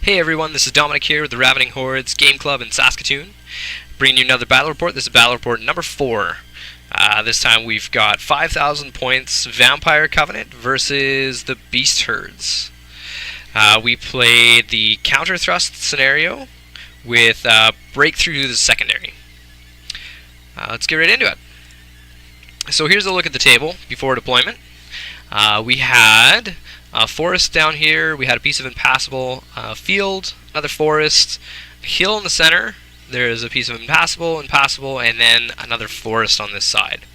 Hey everyone, this is Dominic here with the Ravening Hordes Game Club in Saskatoon, bringing you another battle report. This is battle report number 4. This time we've got 5,000 points Vampire Covenant versus the Beast Herds. We played the counter thrust scenario with breakthrough to the secondary. Let's get right into it. So here's a look at the table before deployment. We had a forest down here, we had a piece of impassable field, another forest, a hill in the center, there's a piece of impassable, and then another forest on this side.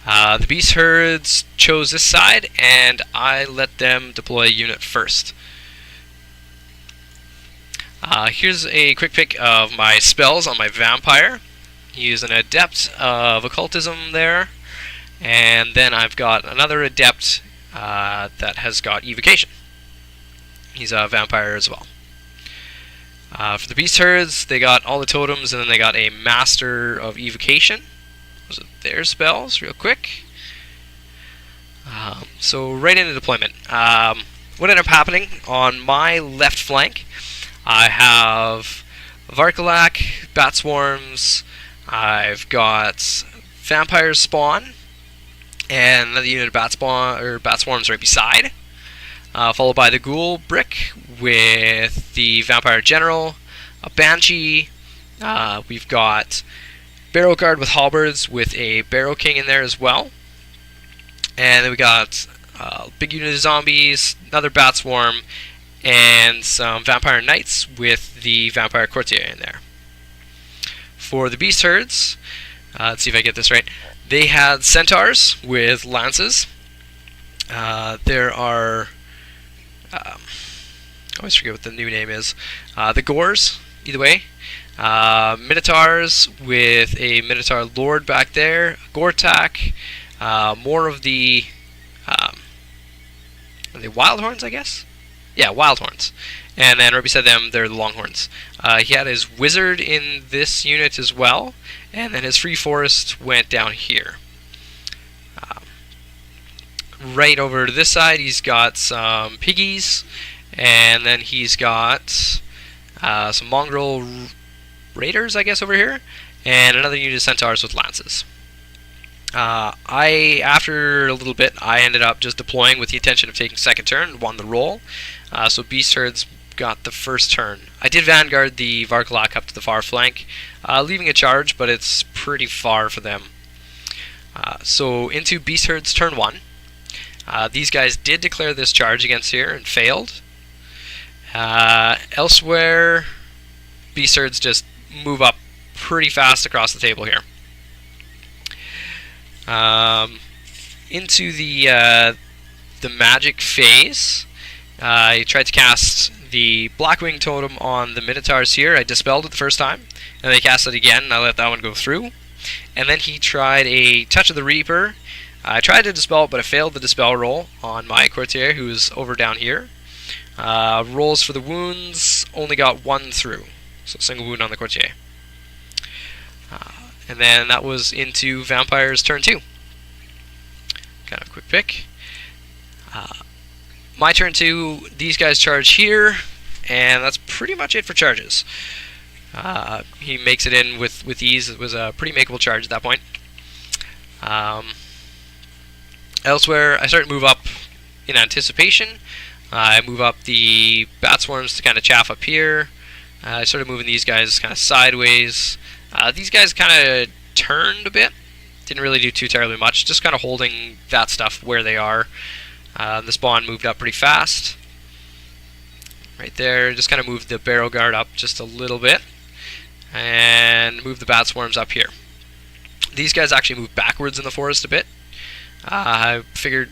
The beast herds chose this side, and I let them deploy a unit first. Here's a quick pick of my spells on my vampire. Use an Adept of Occultism there, and then I've got another Adept that has got evocation. He's a vampire as well. For the beast herds, they got all the totems, and then they got a master of evocation. Those are their spells, real quick. So right into deployment. What ended up happening on my left flank, I have varkolak, bat swarms. I've got vampire spawn, and another unit of bat swarms right beside, followed by the ghoul brick with the vampire general, a banshee. We've got Barrow Guard with halberds with a Barrow King in there as well, and then we got a big unit of zombies, another bat swarm, and some vampire knights with the vampire Courtier in there. For the beast herds, let's see if I get this right. They had centaurs with lances. There are, I always forget what the new name is. The Gores, either way. Minotaurs with a Minotaur Lord back there. Gortak. More of the, are they Wildhorns, I guess? Yeah, Wildhorns. And then right beside them, they're the Longhorns. He had his wizard in this unit as well, and then his free forest went down here. Right over to this side, he's got some piggies, and then he's got some mongrel raiders, I guess, over here, and another unit of centaurs with lances. After a little bit, I ended up just deploying with the intention of taking second turn and won the roll. So beast herds got the first turn. I did vanguard the varkolak up to the far flank, leaving a charge, but it's pretty far for them. So into beast herds turn 1. These guys did declare this charge against here and failed. Elsewhere, beast herds just move up pretty fast across the table here. Into the magic phase, I tried to cast the Blackwing totem on the Minotaurs here. I dispelled it the first time, and they cast it again, and I let that one go through. And then he tried a Touch of the Reaper. I tried to dispel it, but I failed the dispel roll on my Courtier, who's over down here. Rolls for the wounds, only got 1 through, so single wound on the Courtier. And then that was into Vampires turn 2. Kind of a quick pick. My turn 2, these guys charge here, and that's pretty much it for charges. He makes it in with ease. It was a pretty makeable charge at that point. Elsewhere, I start to move up in anticipation. I move up the bat swarms to kind of chaff up here. I started moving these guys kind of sideways. These guys kind of turned a bit. Didn't really do too terribly much, just kind of holding that stuff where they are. The spawn moved up pretty fast. Right there, just kind of moved the Barrow Guard up just a little bit. And moved the bat swarms up here. These guys actually moved backwards in the forest a bit. I figured,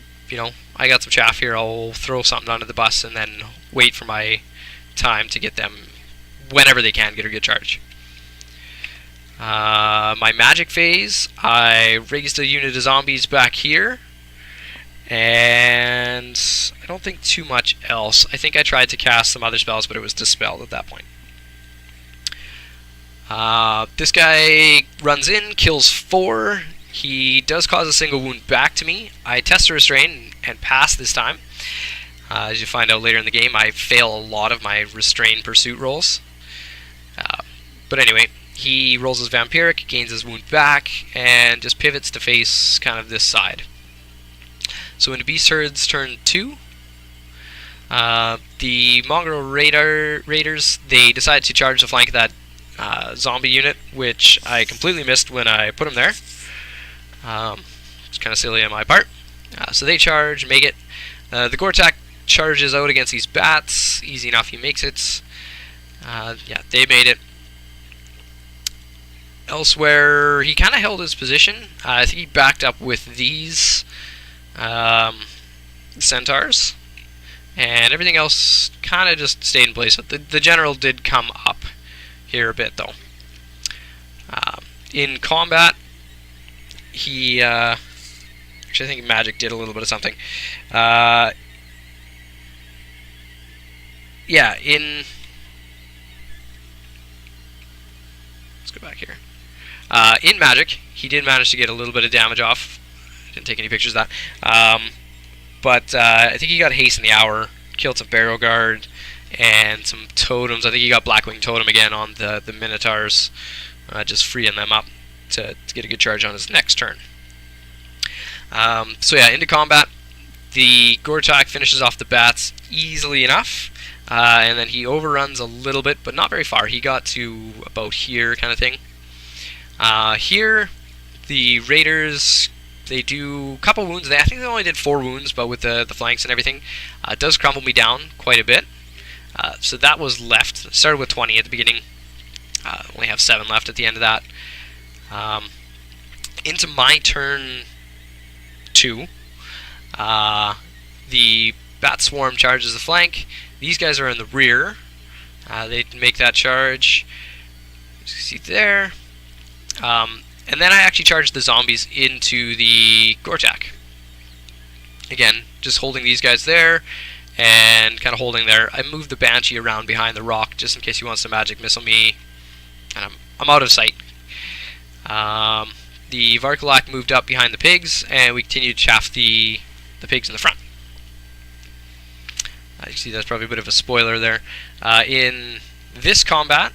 I got some chaff here, I'll throw something under the bus and then wait for my time to get them whenever they can get a good charge. My magic phase, I raised a unit of zombies back here, and I don't think too much else. I think I tried to cast some other spells, but it was dispelled at that point. This guy runs in, kills 4. He does cause a single wound back to me. I test to restrain and pass this time. As you find out later in the game, I fail a lot of my restrain pursuit rolls. But anyway, he rolls his vampiric, gains his wound back, and just pivots to face kind of this side. So into Beast Herds turn 2, the Mongrel Raiders, they decide to charge the flank of that zombie unit, which I completely missed when I put them there. It's kind of silly on my part. So they charge, make it. The Gortak charges out against these bats. Easy enough, he makes it. Yeah, they made it. Elsewhere, he kind of held his position. I think he backed up with these centaurs, and everything else kind of just stayed in place. The general did come up here a bit, though. In combat, he actually, I think magic did a little bit of something. Yeah, let's go back here. In magic, he did manage to get a little bit of damage off. Didn't take any pictures of that. But I think he got haste in the hour, killed some Barrow Guard, and some totems. I think he got Blackwing Totem again on the Minotaurs, just freeing them up to get a good charge on his next turn. So yeah, into combat. The Gortak finishes off the bats easily enough, and then he overruns a little bit, but not very far. He got to about here kind of thing. Here, the Raiders, they do a couple wounds. I think they only did 4 wounds, but with the flanks and everything, it does crumble me down quite a bit. So that was left. Started with 20 at the beginning. Only have 7 left at the end of that. Into my turn 2, the Bat Swarm charges the flank. These guys are in the rear. They make that charge. See there. And then I actually charged the zombies into the Gortak. Again, just holding these guys there and kind of holding there. I moved the Banshee around behind the rock just in case he wants to magic missile me. And I'm out of sight. The varkolak moved up behind the pigs, and we continued to chaff the pigs in the front. You see that's probably a bit of a spoiler there. In this combat,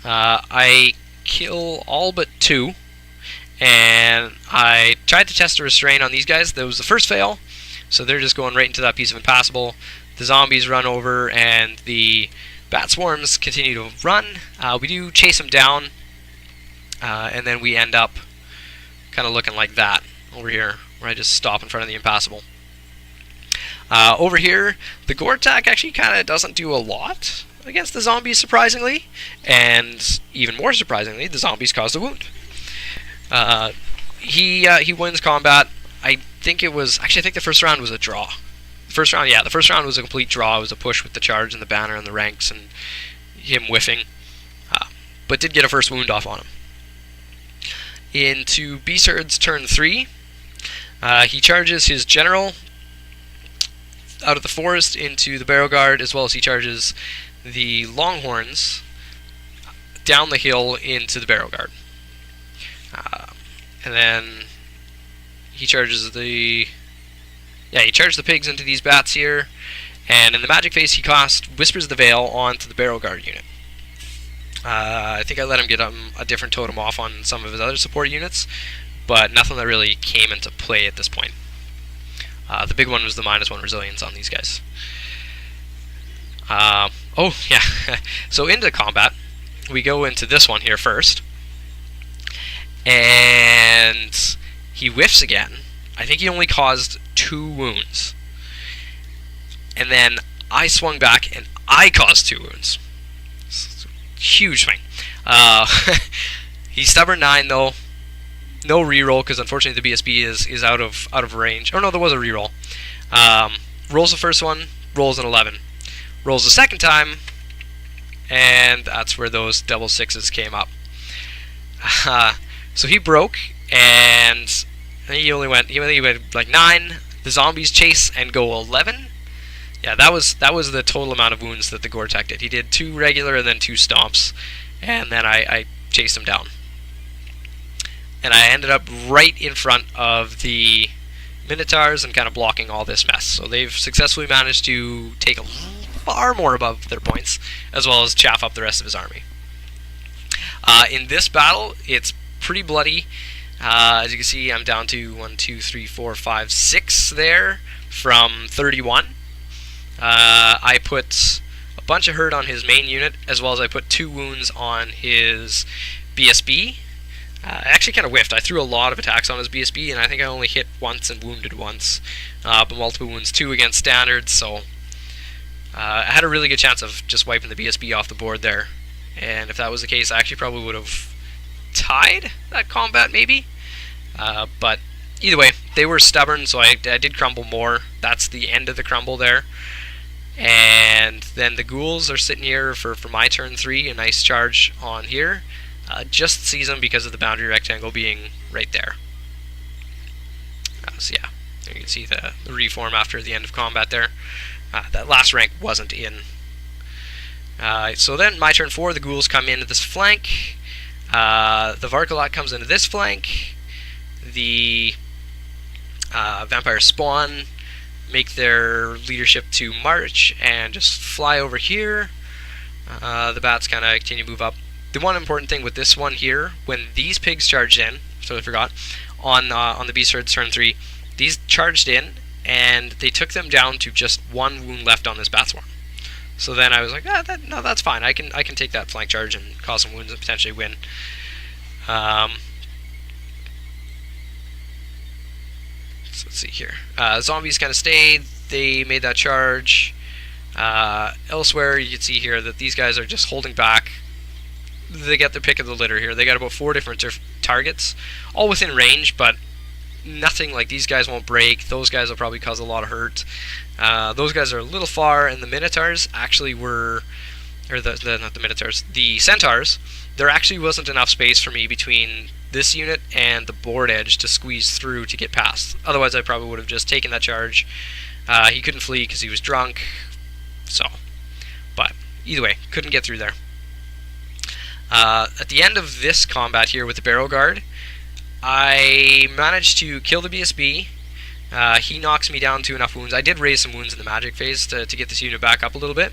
I kill all but 2, and I tried to test a restrain on these guys. That was the first fail, so they're just going right into that piece of impassable. The zombies run over, and the bat swarms continue to run. We do chase them down, and then we end up kind of looking like that over here, where I just stop in front of the impassable. Over here, the Gortak actually kind of doesn't do a lot against the zombies, surprisingly, and even more surprisingly, the zombies caused a wound. He wins combat. I think the first round was a draw. The first round was a complete draw. It was a push with the charge and the banner and the ranks and him whiffing, but did get a first wound off on him. Into Beast Herds turn 3, he charges his general out of the forest into the Barrow Guard, as well as he charges the Longhorns down the hill into the Barrow Guard. And then he charges the pigs into these bats here, and in the magic phase he Whispers the Veil onto the Barrow Guard unit. I think I let him get a different totem off on some of his other support units, but nothing that really came into play at this point. The big one was the -1 resilience on these guys. Oh, yeah. So into combat, we go into this one here first. And he whiffs again. I think he only caused 2 wounds. And then I swung back and I caused 2 wounds. Huge swing. He's stubborn 9 though. No reroll because unfortunately the BSB is out of range. Oh no, there was a reroll. Rolls the first one, rolls an 11. Rolls the second time, and that's where those double 6s came up. So he broke, and he went like 9. The zombies chase and go 11. Yeah, that was the total amount of wounds that the Gortak did. He did 2 regular and then 2 stomps, and then I chased him down. And I ended up right in front of the Minotaurs and kind of blocking all this mess. So they've successfully managed to take far more above their points, as well as chaff up the rest of his army. In this battle, it's pretty bloody. As you can see, I'm down to 1, 2, 3, 4, 5, 6 there from 31. I put a bunch of hurt on his main unit, as well as I put 2 wounds on his BSB. I actually kind of whiffed. I threw a lot of attacks on his BSB, and I think I only hit once and wounded once. But multiple wounds, 2 against standard, so I had a really good chance of just wiping the BSB off the board there. And if that was the case, I actually probably would have tied that combat, maybe. But either way, they were stubborn, so I did crumble more. That's the end of the crumble there. And then the ghouls are sitting here for my turn 3, a nice charge on here. Just sees them because of the boundary rectangle being right there. So yeah, you can see the reform after the end of combat there. That last rank wasn't in. So then my turn 4, the ghouls come into this flank. The varkolak comes into this flank. The vampires spawn, make their leadership to march, and just fly over here. The bats kind of continue to move up. The one important thing with this one here, when these pigs charged in, so I forgot, on the beast herd's turn 3, these charged in, and they took them down to just 1 wound left on this bat swarm. So then I was like, no, that's fine. I can take that flank charge and cause some wounds and potentially win. So let's see here. Zombies kind of stayed. They made that charge. Elsewhere, you can see here that these guys are just holding back. They get their pick of the litter here. They got about 4 different targets, all within range, but nothing like these guys won't break. Those guys will probably cause a lot of hurt. Those guys are a little far, and the Minotaurs actually were, or not the Minotaurs, the Centaurs. There actually wasn't enough space for me between this unit and the board edge to squeeze through to get past. Otherwise, I probably would have just taken that charge. He couldn't flee because he was drunk. So, but either way, couldn't get through there. At the end of this combat here with the Barrow Guard, I managed to kill the BSB. He knocks me down to enough wounds. I did raise some wounds in the magic phase to get this unit back up a little bit.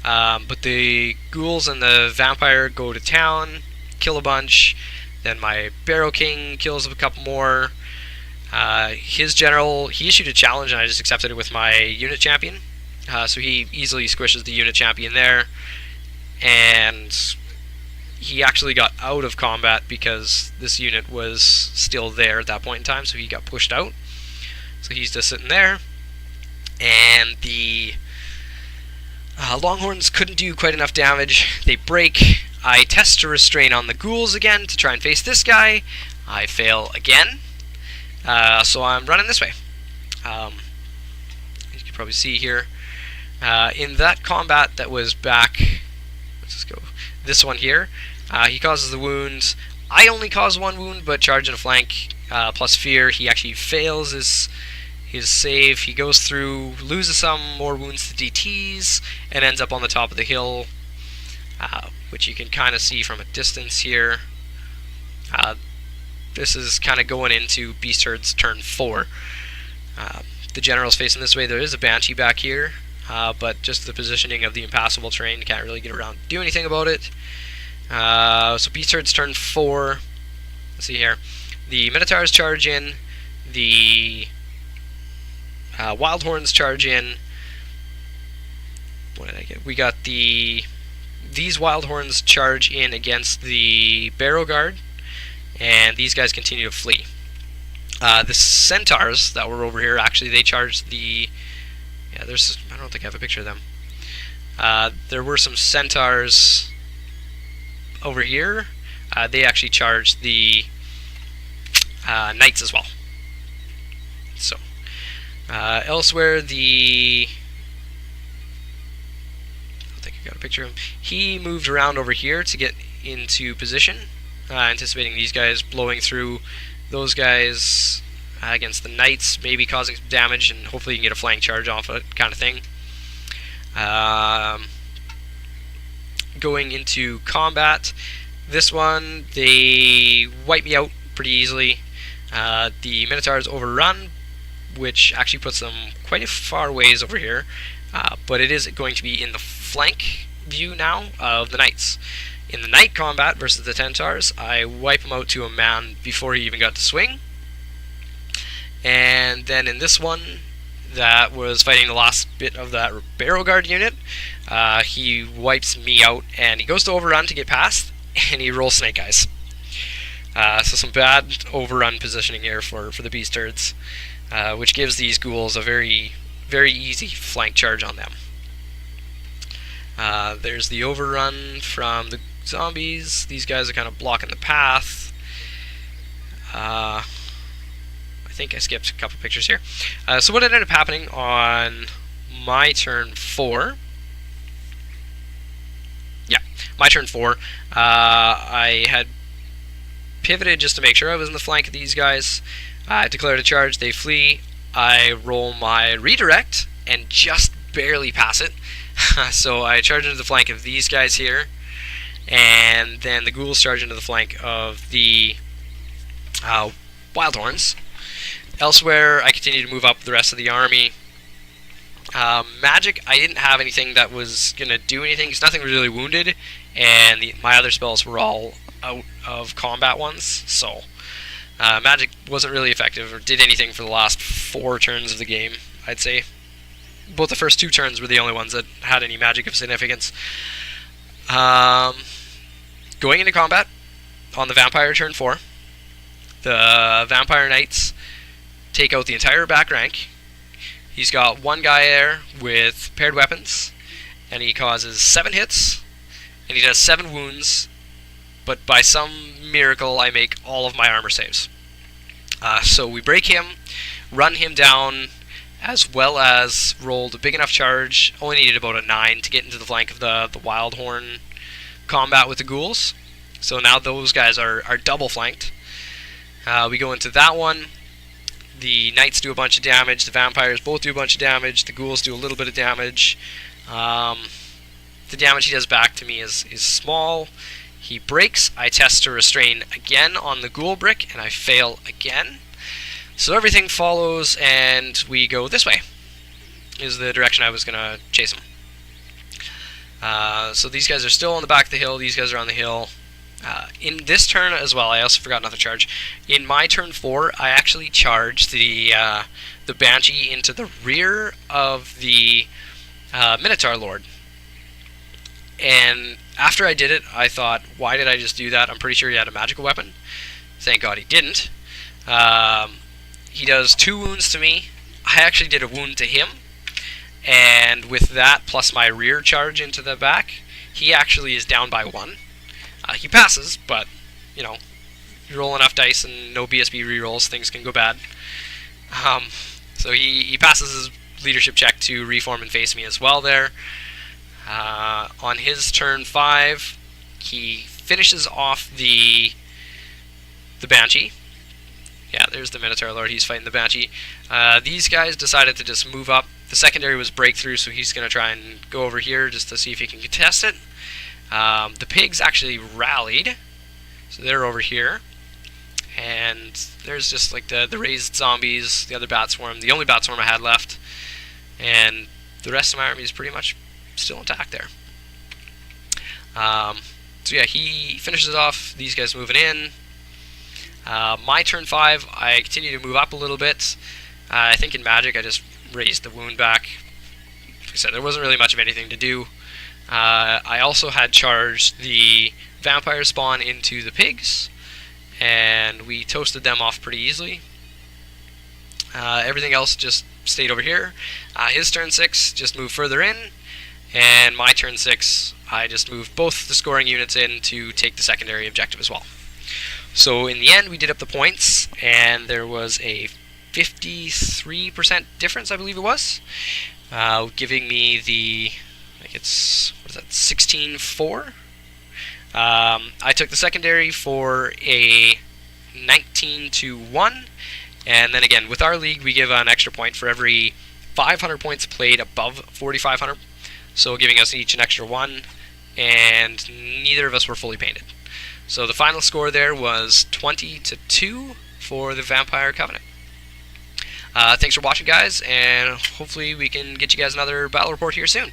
But the ghouls and the vampire go to town, kill a bunch. Then my Barrow King kills a couple more. His general, he issued a challenge, and I just accepted it with my unit champion. So he easily squishes the unit champion there. And he actually got out of combat because this unit was still there at that point in time, so he got pushed out. So he's just sitting there. And the Longhorns couldn't do quite enough damage. They break. I test to restrain on the ghouls again to try and face this guy. I fail again. So I'm running this way. You can probably see here. In that combat that was back, let's just go this one here, he causes the wounds. I only cause 1 wound, but charge in a flank plus fear, he actually fails his save. He goes through, loses some more wounds to DTs, and ends up on the top of the hill, which you can kind of see from a distance here. This is kind of going into Beast Herd's turn 4. The general's facing this way. There is a Banshee back here, but just the positioning of the impassable terrain, can't really get around to do anything about it. So Beast Herd's turn 4. Let's see here. The Minotaurs charge in. The Wild Horns charge in. What did I get? We got these Wild Horns charge in against the Barrow Guard, and these guys continue to flee. The Centaurs that were over here, actually, they charged the... Yeah, there's... I don't think I have a picture of them. There were some Centaurs over here. They actually charged the Knights as well. So, elsewhere, the... I don't think I got a picture of him. He moved around over here to get into position, anticipating these guys blowing through those guys against the Knights, maybe causing some damage, and hopefully you can get a flank charge off it, kind of thing. Going into combat, this one, they wipe me out pretty easily. The Minotaurs overrun, which actually puts them quite a far ways over here, but it is going to be in the flank view now of the knights. In the knight combat versus the Centaurs, I wipe him out to a man before he even got to swing. And then in this one, that was fighting the last bit of that Barrow Guard unit, he wipes me out, and he goes to overrun to get past, and he rolls snake eyes. So some bad overrun positioning here for the beast herds, which gives these ghouls a very, very easy flank charge on them. There's the overrun from the zombies. These guys are kind of blocking the path. I think I skipped a couple pictures here. So what ended up happening on my turn 4... Yeah, my turn 4. I had pivoted just to make sure I was in the flank of these guys. I declared a charge, they flee. I roll my redirect and just barely pass it. So I charge into the flank of these guys here, and then the ghouls charge into the flank of the Wildhorns. Elsewhere, I continue to move up the rest of the army. Magic, I didn't have anything that was going to do anything, because nothing was really wounded, and my other spells were all out of combat ones, so magic wasn't really effective or did anything for the last 4 turns of the game, I'd say. Both the first 2 turns were the only ones that had any magic of significance. Going into combat on the Vampire turn 4, the Vampire Knights take out the entire back rank. He's got one guy there with paired weapons, and he causes 7 hits, and he does 7 wounds, but by some miracle I make all of my armor saves. So we break him, run him down, as well as rolled a big enough charge. Only needed about a 9 to get into the flank of the Wildhorn combat with the ghouls. So now those guys are double flanked. We go into that one. The knights do a bunch of damage, the vampires both do a bunch of damage, the ghouls do a little bit of damage. The damage he does back to me is small. He breaks. I test to restrain again on the ghoul brick, and I fail again. So everything follows, and we go this way, is the direction I was going to chase him. So these guys are still on the back of the hill, these guys are on the hill. In this turn as well, I also forgot not to charge. In my turn 4, I actually charged the Banshee into the rear of the Minotaur Lord. And after I did it, I thought, why did I just do that? I'm pretty sure he had a magical weapon. Thank God he didn't. He does 2 wounds to me. I actually did a wound to him. And with that, plus my rear charge into the back, he actually is down by 1. He passes, but, you know, you roll enough dice and no BSB rerolls, things can go bad. So he passes his leadership check to reform and face me as well there. On his turn 5, he finishes off the Banshee. Yeah, there's the Minotaur Lord, he's fighting the Banshee. These guys decided to just move up. The secondary was breakthrough, so he's going to try and go over here just to see if he can contest it. The pigs actually rallied, so they're over here. And there's just like the raised zombies, the other bat swarm, the only bat swarm I had left. And the rest of my army is pretty much still intact there. So yeah, he finishes off, these guys moving in. My turn 5, I continue to move up a little bit. I think in Magic I just raised the wound back. Like I said, there wasn't really much of anything to do. I also had charged the vampire spawn into the pigs, and we toasted them off pretty easily. Everything else just stayed over here. His turn 6 just moved further in, and my turn 6 I just moved both the scoring units in to take the secondary objective as well. So in the end we did up the points, and there was a 53% difference, I believe it was, giving me the, I think it's, what is that, 16-4? I took the secondary for a 19-1, and then again, with our league, we give an extra point for every 500 points played above 4,500, so giving us each an extra 1, and neither of us were fully painted. So the final score there was 20-2 for the Vampire Covenant. Thanks for watching, guys, and hopefully we can get you guys another battle report here soon.